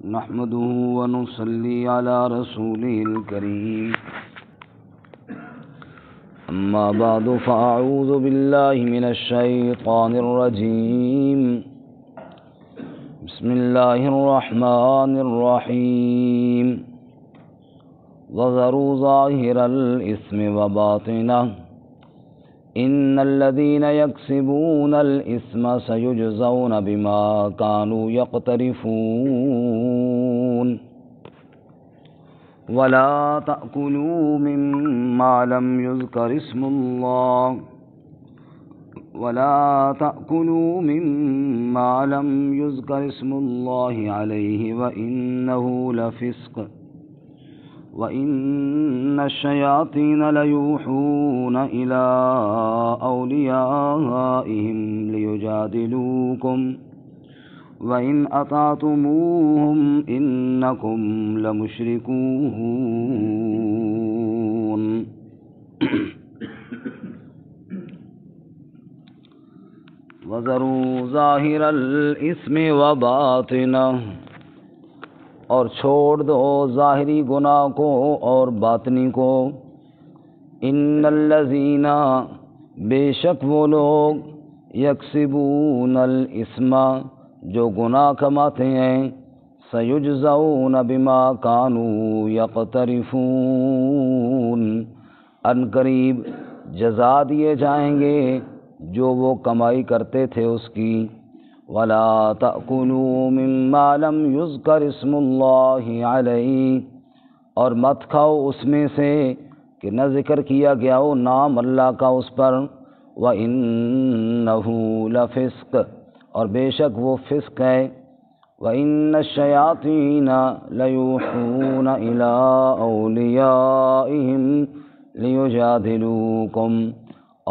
نحمده ونصلي على رسوله الكريم أما بعد فأعوذ بالله من الشيطان الرجيم بسم الله الرحمن الرحيم وذروا ظاهر الإثم وباطنه إن الذين يكسبون الإثم سيجزون بما كانوا يقترفون ولا تأكلوا مما لم يذكر اسم الله عليه وإنه لفسق وَإِنَّ الشَّيَاطِينَ لَيُوحُونَ إِلَىٰ أَوْلِيَائِهِمْ لِيُجَادِلُوكُمْ وَإِنْ أَطَعْتُمُوهُمْ إِنَّكُمْ لَمُشْرِكُونَ وَذَرُوا ظَاهِرَ الْإِثْمِ وَبَاطِنَهُ، اور چھوڑ دو ظاہری گناہ کو اور باطنی کو. ان الذین، بے شک وہ لوگ، یکسبون الاثم، جو گناہ کماتے ہیں، سیجزون بما کانوا یقترفون، ان قریب جزا دیے جائیں گے جو وہ کمائی کرتے تھے اس کی. وَلَا تَأْكُلُوا مِمَّا لَمْ يُذْكَرِ اسْمُ اللَّهِ عَلَيْهِ، اور مت کھاؤ اس میں سے کہ نہ ذکر کیا گیا ہو نام اللہ کا اس پر. وَإِنَّهُ لَفِسْقٌ، اور بے شک وہ فسق ہے. وَإِنَّ الشَّيَاطِينَ لَيُوحُونَ إِلَىٰ أَوْلِيَائِهِمْ لِيُجَادِلُوكُمْ،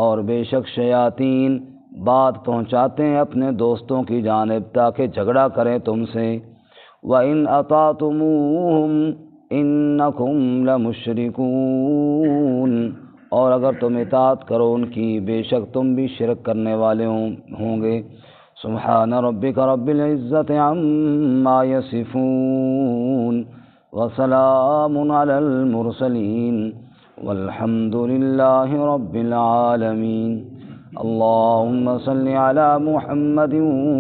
اور بے شک شیاطین بات پہنچاتے ہیں اپنے دوستوں کی جانب تاکہ جھگڑا کریں تم سے. وَإِنْ أَطَعْتُمُوهُمْ إِنَّكُمْ لَمُشْرِكُونَ، اور اگر تم اطاعت کرو ان کی، بے شک تم بھی شرک کرنے والے ہوں گے. سبحان ربک رب العزت عما یصفون وسلام علی المرسلین والحمد للہ رب العالمین. اللهم صل على محمد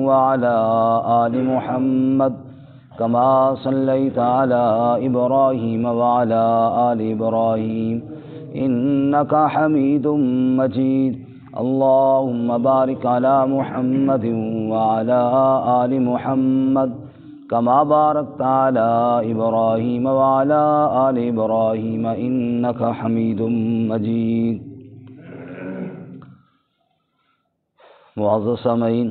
وعلى آل محمد كما صليت على إبراهيم وعلى آل إبراهيم إنك حميد مجيد. اللهم بارك على محمد وعلى آل محمد كما باركت على إبراهيم وعلى آل إبراهيم إنك حميد مجيد. معزز سامعین،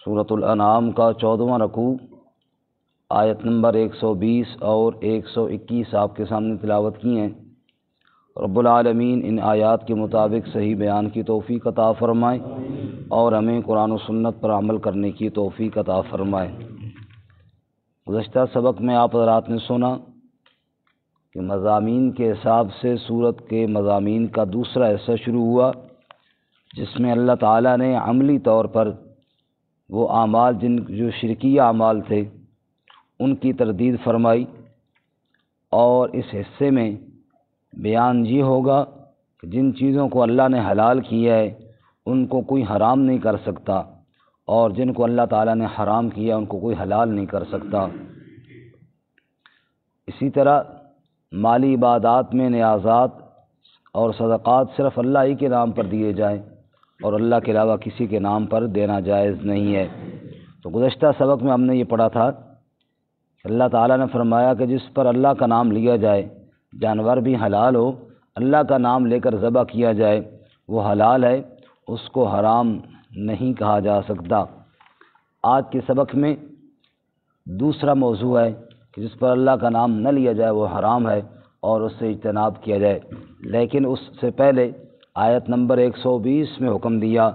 سورۃ الانعام کا 14واں رکوع آیت نمبر 120 اور 121 آپ کے سامنے تلاوت کی ہیں. رب العالمین ان آیات کے مطابق صحیح بیان کی توفیق عطا فرمائے اور ہمیں قرآن و سنت پر عمل کرنے کی توفیق عطا فرمائے. گزشتہ سبق میں آپ حضرات نے سنا کہ مضامین کے حساب سے سورت کے مضامین کا دوسرا حصہ شروع ہوا، جس میں اللہ تعالیٰ نے عملی طور پر وہ اعمال جو شرکیہ اعمال تھے ان کی تردید فرمائی. اور اس حصے میں بیان یہ ہوگا کہ جن چیزوں کو اللہ نے حلال کیا ہے ان کو کوئی حرام نہیں کر سکتا، اور جن کو اللہ تعالیٰ نے حرام کیا ان کو کوئی حلال نہیں کر سکتا. اسی طرح مالی عبادات میں نیازات اور صدقات صرف اللہ ہی کے نام پر دیے جائیں اور اللہ کے علاوہ کسی کے نام پر دینا جائز نہیں ہے. تو گزشتہ سبق میں ہم نے یہ پڑھا تھا کہ اللہ تعالیٰ نے فرمایا کہ جس پر اللہ کا نام لیا جائے، جانور بھی حلال ہو، اللہ کا نام لے کر ذبح کیا جائے وہ حلال ہے، اس کو حرام نہیں کہا جا سکتا. آج کے سبق میں دوسرا موضوع ہے کہ جس پر اللہ کا نام نہ لیا جائے وہ حرام ہے اور اس سے اجتناب کیا جائے. لیکن اس سے پہلے آیت نمبر 120 میں حکم دیا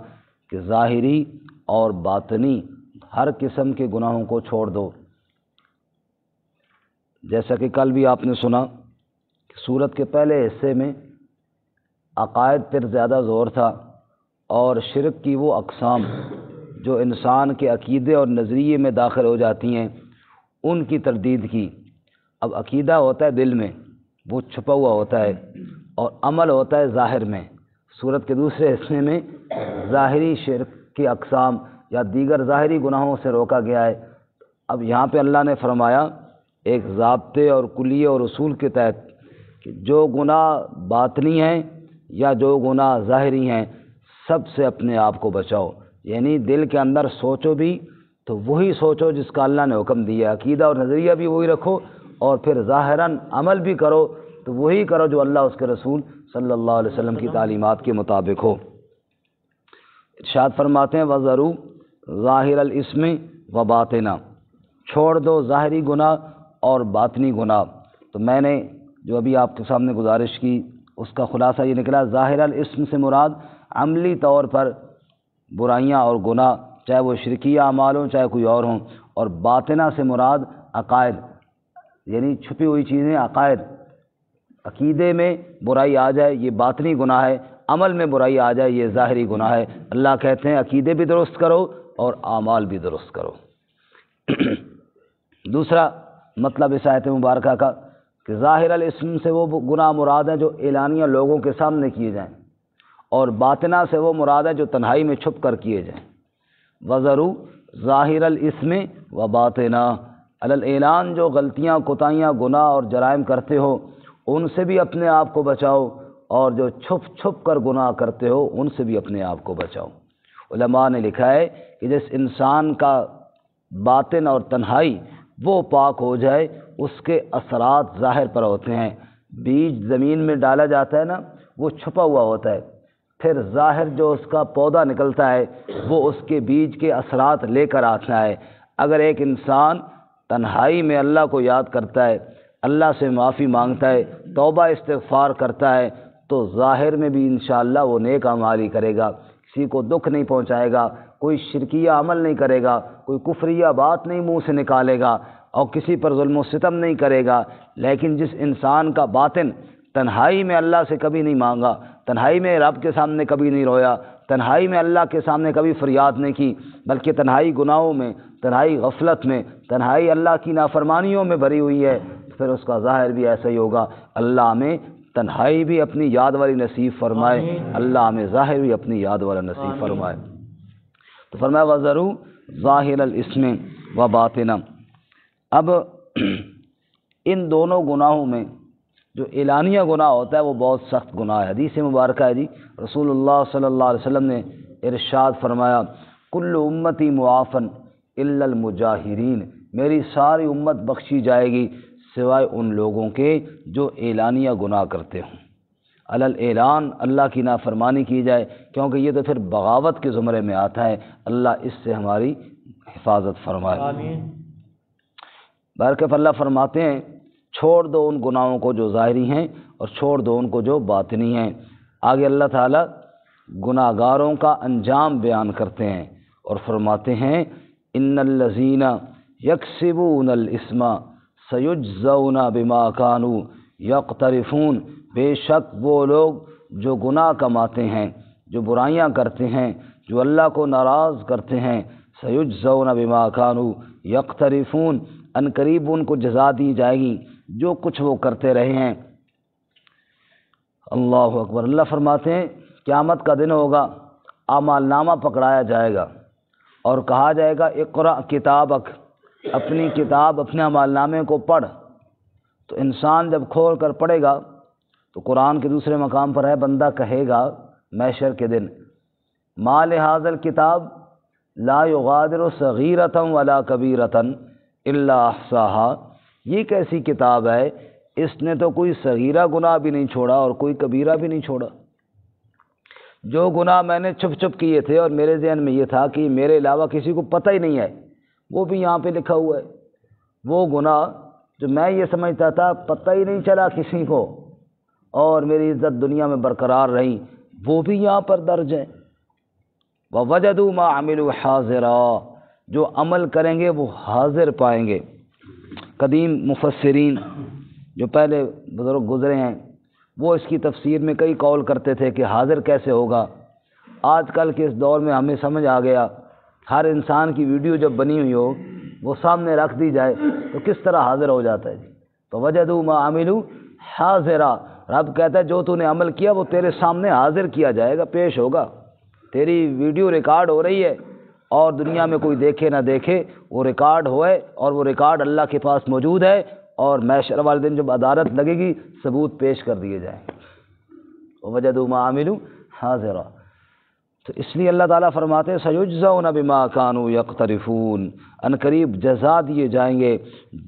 کہ ظاہری اور باطنی ہر قسم کے گناہوں کو چھوڑ دو. جیسا کہ کل بھی آپ نے سنا کہ سورت کے پہلے حصے میں عقائد پر زیادہ زور تھا اور شرک کی وہ اقسام جو انسان کے عقیدے اور نظریے میں داخل ہو جاتی ہیں ان کی تردید کی۔ اب عقیدہ ہوتا ہے دل میں، وہ چھپا ہوا ہوتا ہے، اور عمل ہوتا ہے ظاہر میں۔ سورت کے دوسرے حصے میں ظاہری شرک کی اقسام یا دیگر ظاہری گناہوں سے روکا گیا ہے۔ اب یہاں پہ اللہ نے فرمایا ایک ضابطے اور کلیے اور اصول کے تحت کہ جو گناہ باطنی ہیں یا جو گناہ ظاہری ہیں، سب سے اپنے آپ کو بچاؤ۔ یعنی دل کے اندر سوچو بھی تو وہی سوچو جس کا اللہ نے حکم دیا، عقیدہ اور نظریہ بھی وہی رکھو، اور پھر ظاہراً عمل بھی کرو تو وہی کرو جو اللہ اس کے رسول صلی اللہ علیہ وسلم کی تعلیمات کے مطابق ہو۔ ارشاد فرماتے ہیں وَذَرُوا ظاہر الاسم و باطنہ، چھوڑ دو ظاہری گناہ اور باطنی گناہ۔ تو میں نے جو ابھی آپ کے سامنے گزارش کی اس کا خلاصہ یہ نکلا، ظاہر الاسم سے مراد عملی طور پر برائیاں اور گناہ، چاہے وہ شرکیہ اعمال ہوں چاہے کوئی اور ہوں، اور باطنہ سے مراد عقائد، یعنی چھپی ہوئی چیزیں، عقائد، عقیدے میں برائی آ جائے یہ باطنی گناہ ہے، عمل میں برائی آ جائے یہ ظاہری گناہ ہے۔ اللہ کہتے ہیں عقیدے بھی درست کرو اور اعمال بھی درست کرو۔ دوسرا مطلب اس آیت مبارکہ کا کہ ظاہر الاسم سے وہ گناہ مراد ہیں جو اعلانیہ لوگوں کے سامنے کیے جائیں، اور باطنہ سے وہ مراد ہے جو تنہائی میں چھپ کر کیے جائیں۔ وَذَرُوا ظاہر الاسم و باطنہ، علی الاعلان جو غلطیاں، کوتاہیاں، گناہ اور جرائم کرتے ہو ان سے بھی اپنے آپ کو بچاؤ، اور جو چھپ چھپ کر گناہ کرتے ہو ان سے بھی اپنے آپ کو بچاؤ۔ علماء نے لکھا ہے کہ جس انسان کا باطن اور تنہائی وہ پاک ہو جائے اس کے اثرات ظاہر پر ہوتے ہیں۔ بیج زمین میں ڈالا جاتا ہے نا، وہ چھپا ہوا ہوتا ہے، پھر ظاہر جو اس کا پودا نکلتا ہے وہ اس کے بیج کے اثرات لے کر آتا ہے۔ اگر ایک انسان تنہائی میں اللہ کو یاد کرتا ہے، اللہ سے معافی مانگتا ہے، توبہ استغفار کرتا ہے، تو ظاہر میں بھی انشاءاللہ وہ نیک اعمال ہی کرے گا، کسی کو دکھ نہیں پہنچائے گا، کوئی شرکیہ عمل نہیں کرے گا، کوئی کفریہ بات نہیں منہ سے نکالے گا، اور کسی پر ظلم و ستم نہیں کرے گا۔ لیکن جس انسان کا باطن تنہائی میں اللہ سے کبھی نہیں مانگا، تنہائی میں رب کے سامنے کبھی نہیں رویا، تنہائی میں اللہ کے سامنے کبھی فریاد نہیں کی، بلکہ تنہائی گناہوں میں، تنہائی غفلت میں، تنہائی اللہ کی نافرمانیوں میں بھری ہوئی ہے، پھر اس کا ظاہر بھی ایسا ہی ہوگا۔ اللہ ہمیں تنہائی بھی اپنی یاد والی نصیب فرمائے، اللہ ہمیں ظاہر بھی اپنی یاد والا نصیب فرمائے۔ تو فرمایا وَذَرُوا ظَاهِرَ الْإِثْمِ وَبَاطِنَهُ۔ اب ان دونوں گناہوں میں جو اعلانیہ گناہ ہوتا ہے وہ بہت سخت گناہ ہے۔ حدیث مبارکہ ہے جی، رسول اللہ صلی اللہ علیہ وسلم نے ارشاد فرمایا کل امتی معافن الا المجاہرین، میری ساری امت بخشی جائے گی سوائے ان لوگوں کے جو اعلانیہ گناہ کرتے ہوں۔ علی الاعلان اللہ کی نافرمانی کی جائے، کیونکہ یہ تو پھر بغاوت کے زمرے میں آتا ہے، اللہ اس سے ہماری حفاظت فرمائے۔ آمین۔ بہرکیف اللہ فرماتے ہیں چھوڑ دو ان گناہوں کو جو ظاہری ہیں اور چھوڑ دو ان کو جو باطنی ہیں۔ آگے اللہ تعالیٰ گناہ گاروں کا انجام بیان کرتے ہیں اور فرماتے ہیں ان الذین یکسبون الاثم سیجزون بما کانوا یقترفون، بے شک وہ لوگ جو گناہ کماتے ہیں، جو برائیاں کرتے ہیں، جو اللہ کو ناراض کرتے ہیں، سیجزون بما کانوا یقترفون، ان قریب ان کو جزا دی جائے گی جو کچھ وہ کرتے رہے ہیں۔ اللہ اکبر۔ اللہ فرماتے ہیں قیامت کا دن ہوگا، اعمال نامہ پکڑایا جائے گا اور کہا جائے گا اقرأ کتابک، اپنی کتاب اپنے اعمال نامے کو پڑھ۔ تو انسان جب کھول کر پڑھے گا تو قرآن کے دوسرے مقام پر ہے بندہ کہے گا محشر کے دن ما لہذا الکتاب لا یغادر صغیرۃ ولا کبیرۃ الا احصاها، یہ کیسی کتاب ہے اس نے تو کوئی صغیرہ گناہ بھی نہیں چھوڑا اور کوئی کبیرہ بھی نہیں چھوڑا۔ جو گناہ میں نے چھپ چھپ کیے تھے اور میرے ذہن میں یہ تھا کہ میرے علاوہ کسی کو پتہ ہی نہیں ہے، وہ بھی یہاں پہ لکھا ہوا ہے۔ وہ گناہ جو میں یہ سمجھتا تھا پتہ ہی نہیں چلا کسی کو اور میری عزت دنیا میں برقرار رہی، وہ بھی یہاں پر درج ہے۔ وَوَجَدُوا مَا عَمِلُوا حَاضِرًا، جو عمل کریں گے وہ حاضر پائیں گے۔ قدیم مفسرین جو پہلے بزرگ گزرے ہیں وہ اس کی تفسیر میں کئی قول کرتے تھے کہ حاضر کیسے ہوگا۔ آج کل کے اس دور میں ہمیں سمجھ آ گیا، ہر انسان کی ویڈیو جب بنی ہوئی ہو وہ سامنے رکھ دی جائے تو کس طرح حاضر ہو جاتا ہے جی. تو وجدوا ما عملوا حاضرا، رب کہتا ہے جو تو نے عمل کیا وہ تیرے سامنے حاضر کیا جائے گا، پیش ہوگا. تیری ویڈیو ریکارڈ ہو رہی ہے اور دنیا میں کوئی دیکھے نہ دیکھے، وہ ریکارڈ ہوئے اور وہ ریکارڈ اللہ کے پاس موجود ہے، اور محشر والے دن جب عدالت لگے گی ثبوت پیش کر دیے جائیں گے. وجدوا ما عملوا حاضرا. تو اس لیے اللہ تعالیٰ فرماتے ہیں سیجزون بما كانوا یقترفون، ان قریب جزا دیے جائیں گے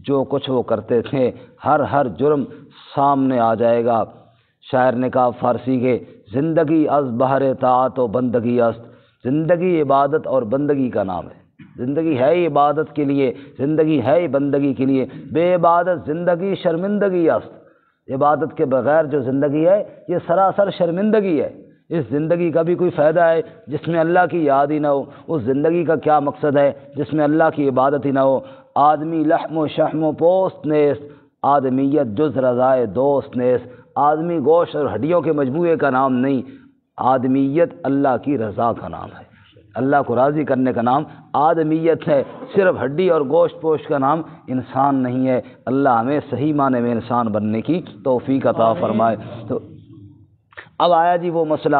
جو کچھ وہ کرتے تھے. ہر جرم سامنے آ جائے گا. شاعر نے کہا فارسی کے، زندگی از بہر طاعت و بندگی است. زندگی عبادت اور بندگی کا نام ہے. زندگی ہے ہی عبادت کے لیے، زندگی ہے ہی بندگی کے لیے. بے عبادت زندگی شرمندگی است. عبادت کے بغیر جو زندگی ہے یہ سراسر شرمندگی ہے. اس زندگی کا بھی کوئی فائدہ ہے جس میں اللہ کی یاد ہی نہ ہو؟ اس زندگی کا کیا مقصد ہے جس میں اللہ کی عبادت ہی نہ ہو؟ آدمی لحم و شحم و پوست نیست، آدمیت جز رضائے دوست نیست. آدمی گوشت اور ہڈیوں کے مجموعے کا نام نہیں، آدمیت اللہ کی رضا کا نام ہے. اللہ کو راضی کرنے کا نام آدمیت ہے. صرف ہڈی اور گوشت پوشت کا نام انسان نہیں ہے. اللہ ہمیں صحیح معنی میں انسان بننے کی توفیق عطا فرمائے. تو اب آیا جی وہ مسئلہ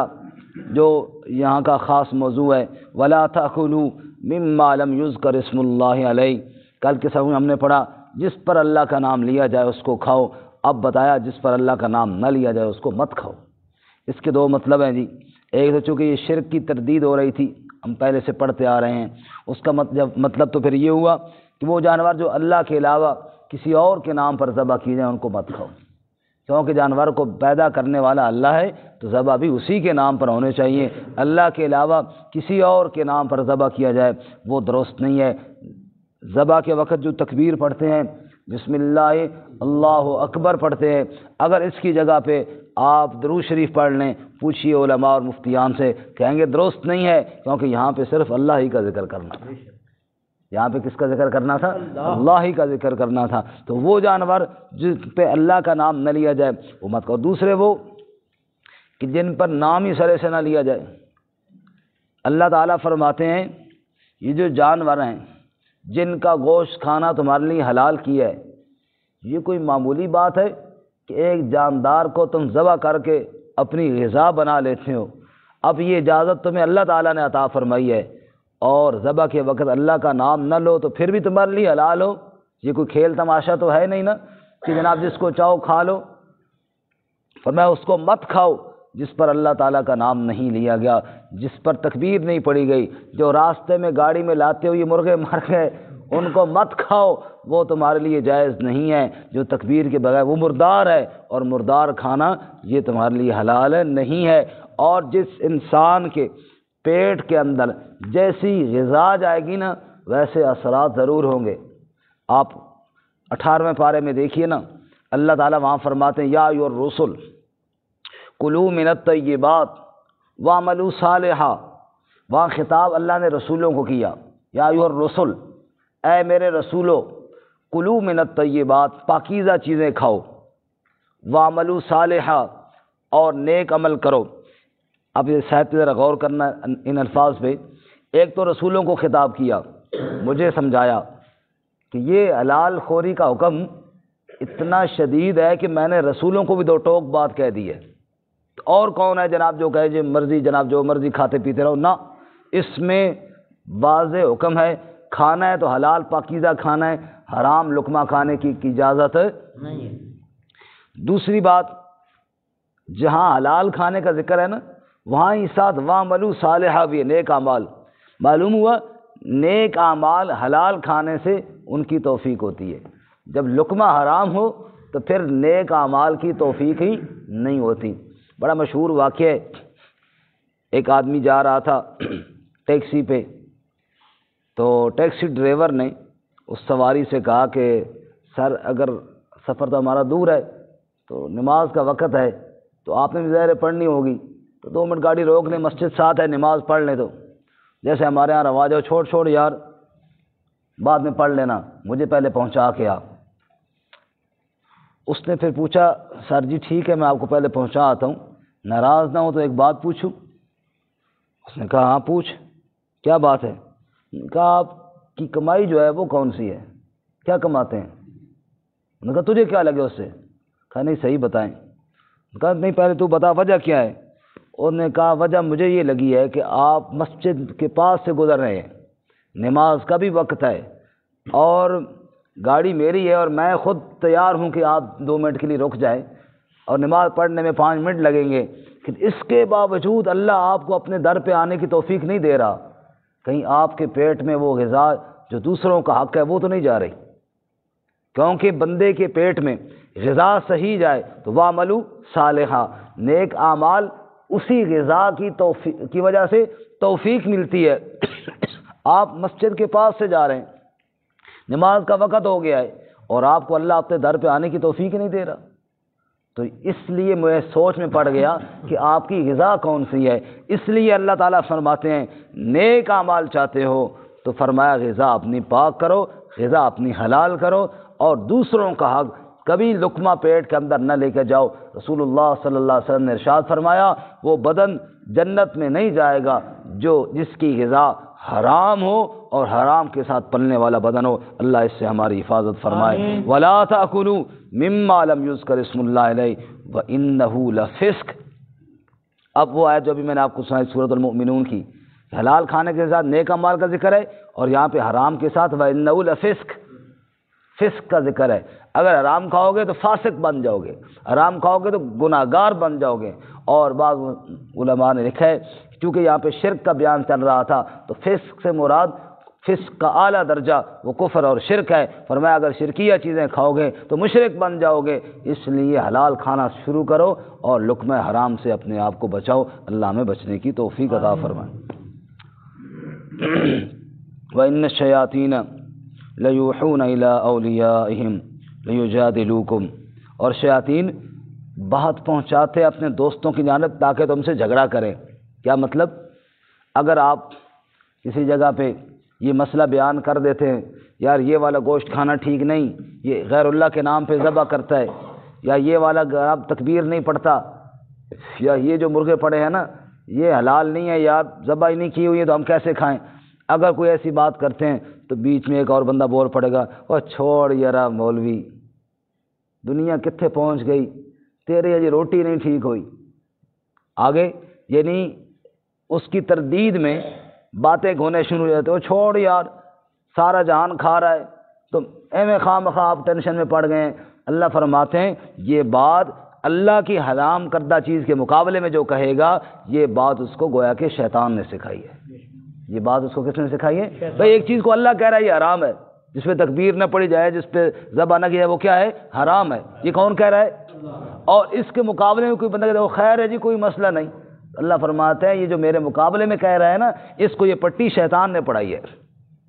جو یہاں کا خاص موضوع ہے، وَلَا تَأْكُلُوا مِمَّا لَمْ يُذْكَرِ اسْمُ اللَّهِ عَلَيْهِ. کل کے سبق میں ہم نے پڑھا جس پر اللہ کا نام لیا جائے اس کو کھاؤ. اب بتایا جس پر اللہ کا نام نہ لیا جائے اس کو مت کھاؤ. اس کے دو مطلب ہیں جی. ایک تو چونکہ یہ شرک کی تردید ہو رہی تھی، ہم پہلے سے پڑھتے آ رہے ہیں، اس کا مطلب تو پھر یہ ہوا کہ وہ جانور جو اللہ کے علاوہ کسی اور کے نام پر ذبح کی جائیں ان کو مت کھاؤ. کیونکہ جانور کو پیدا کرنے والا اللہ ہے تو ذبح بھی اسی کے نام پر ہونے چاہیے. اللہ کے علاوہ کسی اور کے نام پر ذبح کیا جائے وہ درست نہیں ہے. ذبح کے وقت جو تکبیر پڑھتے ہیں، بسم اللہ اللہ اکبر پڑھتے ہیں، اگر اس کی جگہ پہ آپ درود شریف پڑھ لیں، پوچھیے علماء اور مفتیان سے، کہیں گے درست نہیں ہے، کیونکہ یہاں پہ صرف اللہ ہی کا ذکر کرنا تھا. یہاں پہ کس کا ذکر کرنا تھا؟ اللہ ہی کا ذکر کرنا تھا. تو وہ جانور جس پہ اللہ کا نام نہ لیا جائے وہ مت کرو. دوسرے وہ کہ جن پر نام ہی سرے سے نہ لیا جائے. اللہ تعالیٰ فرماتے ہیں یہ جو جانور ہیں جن کا گوشت کھانا تمہارے لیے حلال کیا ہے، یہ کوئی معمولی بات ہے کہ ایک جاندار کو تم ذبح کر کے اپنی غذا بنا لیتے ہو؟ اب یہ اجازت تمہیں اللہ تعالیٰ نے عطا فرمائی ہے اور ذبح کے وقت اللہ کا نام نہ لو تو پھر بھی تمہارے لیے حلال ہو. یہ کوئی کھیل تماشا تو ہے نہیں نا کہ جناب جس کو چاہو کھا لو. فرمایا اس کو مت کھاؤ جس پر اللہ تعالیٰ کا نام نہیں لیا گیا، جس پر تکبیر نہیں پڑھی گئی. جو راستے میں گاڑی میں لاتے ہوئے مرغے مر گئے ان کو مت کھاؤ، وہ تمہارے لیے جائز نہیں ہے. جو تکبیر کے بغیر وہ مردار ہے اور مردار کھانا یہ تمہارے لیے حلال نہیں ہے. اور جس انسان کے پیٹ کے اندر جیسی غذا جائے گی نا ویسے اثرات ضرور ہوں گے. آپ 18ویں پارے میں دیکھیے نا، اللہ تعالیٰ وہاں فرماتے ہیں یا ایھا الرسل کلوا من الطیبات واعملوا صالحا. وہاں خطاب اللہ نے رسولوں کو کیا، یا ایھا الرسل، اے میرے رسولو، کلوا من الطیبات، پاکیزہ چیزیں کھاؤ، واعملوا صالحا، اور نیک عمل کرو. اب یہ صاحب ذرا غور کرنا ان الفاظ پہ. ایک تو رسولوں کو خطاب کیا، مجھے سمجھایا کہ یہ حلال خوری کا حکم اتنا شدید ہے کہ میں نے رسولوں کو بھی دو ٹوک بات کہہ دی ہے. اور کون ہے جناب جو کہے جو مرضی جناب جو مرضی کھاتے پیتے رہو؟ نہ، اس میں واضح حکم ہے کھانا ہے تو حلال پاکیزہ کھانا ہے، حرام لقمہ کھانے کی اجازت نہیں ہے. دوسری بات، جہاں حلال کھانے کا ذکر ہے نا وہاں ہی ساتھ وَاعْمَلُوا صَالِحًا بھی ہے، نیک اعمال. معلوم ہوا نیک اعمال حلال کھانے سے ان کی توفیق ہوتی ہے. جب لقمہ حرام ہو تو پھر نیک اعمال کی توفیق ہی نہیں ہوتی. بڑا مشہور واقعہ ہے، ایک آدمی جا رہا تھا ٹیکسی پہ، تو ٹیکسی ڈرائیور نے اس سواری سے کہا کہ سر اگر سفر تو ہمارا دور ہے تو نماز کا وقت ہے تو آپ نے بھی ظاہر پڑھنی ہوگی، تو 2 منٹ گاڑی روک لیں، مسجد ساتھ ہے، نماز پڑھ لیں. تو جیسے ہمارے ہاں رواج ہے چھوڑ یار بعد میں پڑھ لینا، مجھے پہلے پہنچا کے آ. اس نے پھر پوچھا سر جی ٹھیک ہے میں آپ کو پہلے پہنچا آتا ہوں، ناراض نہ ہو تو ایک بات پوچھوں؟ اس نے کہا ہاں پوچھ. کیا بات ہے؟ کہا آپ کی کمائی جو ہے وہ کون سی ہے، کیا کماتے ہیں؟ انہوں نے کہا تجھے کیا لگے اس سے؟ کہا نہیں صحیح بتائیں۔ کہا نہیں پہلے تو بتا وجہ کیا ہے۔ انہوں نے کہا وجہ مجھے یہ لگی ہے کہ آپ مسجد کے پاس سے گزر رہے ہیں، نماز کا بھی وقت ہے اور گاڑی میری ہے اور میں خود تیار ہوں کہ آپ 2 منٹ کے لیے رک جائیں اور نماز پڑھنے میں 5 منٹ لگیں گے، لیکن اس کے باوجود اللہ آپ کو اپنے در پہ آنے کی توفیق نہیں دے رہا، کہیں آپ کے پیٹ میں وہ غذا جو دوسروں کا حق ہے وہ تو نہیں جا رہی؟ کیونکہ بندے کے پیٹ میں غذا صحیح جائے تو وَعْمَلُوا صالحا، نیک اعمال اسی غذا کی وجہ سے توفیق ملتی ہے۔ آپ مسجد کے پاس سے جا رہے ہیں، نماز کا وقت ہو گیا ہے اور آپ کو اللہ اپنے در پہ آنے کی توفیق نہیں دے رہا، تو اس لیے مجھے سوچ میں پڑ گیا کہ آپ کی غذا کون سی ہے۔ اس لیے اللہ تعالیٰ فرماتے ہیں نیک اعمال چاہتے ہو تو فرمایا غذا اپنی پاک کرو، غذا اپنی حلال کرو اور دوسروں کا حق کبھی لقمہ پیٹ کے اندر نہ لے کے جاؤ۔ رسول اللہ صلی اللہ علیہ وسلم نے ارشاد فرمایا وہ بدن جنت میں نہیں جائے گا جس کی غذا حرام ہو اور حرام کے ساتھ پلنے والا بدن ہو۔ اللہ اس سے ہماری حفاظت فرمائے۔ وَلَا تَأْكُلُوا مِمَّا لَمْ يُذْكَرِ اسْمُ اللَّهِ عَلَيْهِ وَإِنَّهُ لَفِسْقٌ۔ اب وہ آیت جو ابھی میں نے آپ کو سنائی سورۃ المؤمنون کی، حلال کھانے کے ساتھ نیک اعمال کا ذکر ہے اور یہاں پہ حرام کے ساتھ وَإِنَّهُ لَفِسْقٌ، فسق کا ذکر ہے۔ اگر حرام کھاؤ گے تو فاسق بن جاؤ گے، حرام کھاؤ گے تو گناہ گار بن جاؤ گے۔ اور بعض علماء نے لکھا ہے کیونکہ یہاں پہ شرک کا بیان چل رہا تھا تو فسق سے مراد فسق کا اعلیٰ درجہ وہ کفر اور شرک ہے، فرمایا اگر شرکیہ چیزیں کھاؤ گے تو مشرک بن جاؤ گے، اس لیے حلال کھانا شروع کرو اور لقمہ حرام سے اپنے آپ کو بچاؤ۔ اللہ ہمیں بچنے کی توفیق عطا فرمائے۔ وَإِنَّ الشَّيَاطِينَ لَيُوحُونَ إِلَىٰ أَوْلِيَائِهِمْ لِيُجَادِلُوكُمْ، اور شیاطین بات پہنچاتے اپنے دوستوں کی جانب تاکہ تم سے جھگڑا کریں۔ کیا مطلب؟ اگر آپ کسی جگہ پہ یہ مسئلہ بیان کر دیتے ہیں یار یہ والا گوشت کھانا ٹھیک نہیں، یہ غیر اللہ کے نام پہ ذبح کرتا ہے، یا یہ والا آپ تکبیر نہیں پڑھتا، یا یہ جو مرغے پڑے ہیں نا یہ حلال نہیں ہے یار، ذبح ہی نہیں کی ہوئی ہے تو ہم کیسے کھائیں؟ اگر کوئی ایسی بات کرتے ہیں تو بیچ میں ایک اور بندہ بول پڑے گا وہ چھوڑ یارا مولوی، دنیا کتنے پہنچ گئی، تیرے یہ روٹی نہیں ٹھیک ہوئی۔ آگے یعنی اس کی تردید میں باتیں گھونے شروع ہو جاتے، وہ چھوڑ یار سارا جہان کھا رہا ہے تو ایویں خواہ مخواہ آپ ٹینشن میں پڑ گئے ہیں۔ اللہ فرماتے ہیں یہ بات اللہ کی حرام کردہ چیز کے مقابلے میں جو کہے گا یہ بات اس کو گویا کہ شیطان نے سکھائی ہے۔ یہ بات اس کو کس نے سکھائی ہے؟ بھئی ایک چیز کو اللہ کہہ رہا ہے یہ حرام ہے، جس پہ تکبیر نہ پڑی جائے، جس پہ ذبح نہ کیا جائے وہ کیا ہے؟ حرام ہے۔ یہ کون کہہ رہا ہے؟ اور اس کے مقابلے میں کوئی بندہ کہتا ہے وہ خیر ہے جی کوئی مسئلہ نہیں، اللہ فرماتے ہیں یہ جو میرے مقابلے میں کہہ رہا ہے نا اس کو یہ پٹی شیطان نے پڑھائی ہے۔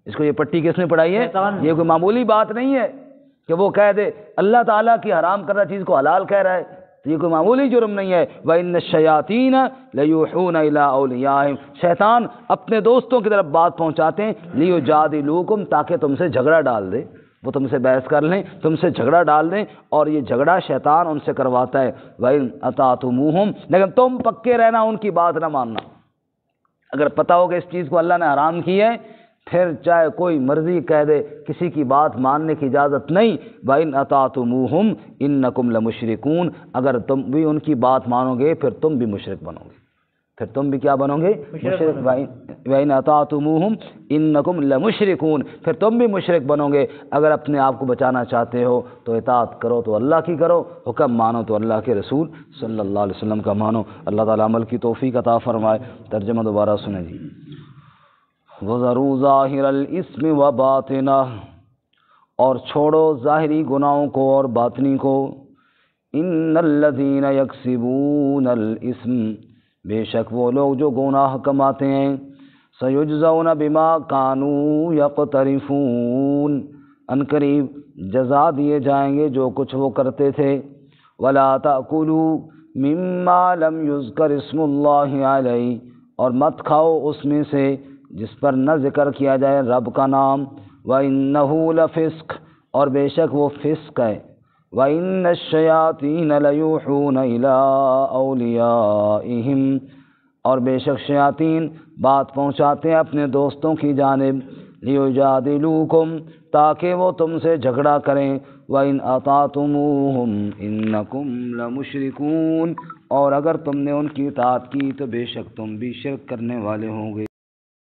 اس کو یہ پٹی کس نے پڑھائی ہے؟ یہ کوئی معمولی بات نہیں ہے کہ وہ کہہ دے اللہ تعالیٰ کی حرام کردہ چیز کو حلال کہہ رہا ہے، تو یہ کوئی معمولی جرم نہیں ہے۔ وَإِنَّ الشَّيَاطِينَ لَيُوحُونَ إِلَىٰ أَوْلِيَائِهِمْ، شیطان اپنے دوستوں کی طرف بات پہنچاتے ہیں لِيُجَادِلُوكُمْ، تاکہ تم سے جھگڑا ڈال دے، وہ تم سے بحث کر لیں، تم سے جھگڑا ڈال دیں، اور یہ جھگڑا شیطان ان سے کرواتا ہے۔ وَإِنْ أَطَعْتُمُوهُمْ، لیکن تم پکے رہنا، ان کی بات نہ ماننا۔ اگر پتہ ہو کہ اس چیز کو اللہ نے حرام کی ہے پھر چاہے کوئی مرضی کہہ دے کسی کی بات ماننے کی اجازت نہیں۔ وَإِنْ أَطَعْتُمُوهُمْ إِنَّكُمْ لَمُشْرِكُونَ، اگر تم بھی ان کی بات مانو گے پھر تم بھی مشرک بنو گے، پھر تم بھی کیا بنو گے؟ مشرک۔ وَإِنْ أَطَعْتُمُوهُمْ إِنَّكُمْ لَمُشْرِكُونَ، پھر تم بھی مشرک بنو گے۔ اگر اپنے آپ کو بچانا چاہتے ہو تو اطاعت کرو تو اللہ کی کرو، حکم مانو تو اللہ کے رسول صلی اللہ علیہ وسلم کا مانو۔ اللہ تعالیٰ عمل کی توفیق عطا فرمائے۔ ترجمہ دوبارہ سنیں جی۔ وَذَرُوا ظَاهِرَ الْإِثْمِ وَبَاطِنَهُ، اور چھوڑو ظاہری گناہوں کو اور باطنی کو۔ إِنَّ الَّذِينَ يَكْسِبُونَ الْإِثْمَ، بے شک وہ لوگ جو گناہ کماتے ہیں، سَيُجْزَوْنَ بِمَا كَانُوا يَقْتَرِفُونَ، عنقریب جزا دیے جائیں گے جو کچھ وہ کرتے تھے۔ وَلَا تَأْكُلُوا مِمَّا لَمْ يُذْكَرِ اسْمُ اللَّهِ عَلَيْهِ، اور مت کھاؤ اس میں سے جس پر نہ ذکر کیا جائے رب کا نام۔ وَإِنَّهُ لَفِسْقٌ، اور بے شک وہ فسق ہے۔ وَإِنَّ الشَّيَاطِينَ لَيُوحُونَ إِلَىٰ أَوْلِيَائِهِمْ، اور بے شک شیاطین بات پہنچاتے ہیں اپنے دوستوں کی جانب لیجادلوکم تاکہ وہ تم سے جھگڑا کریں، وَإِنْ أَطَعْتُمُوهُمْ إِنَّكُمْ لَمُشْرِكُونَ اور اگر تم نے ان کی اطاعت کی تو بے شک تم بھی شرک کرنے والے ہوں گے۔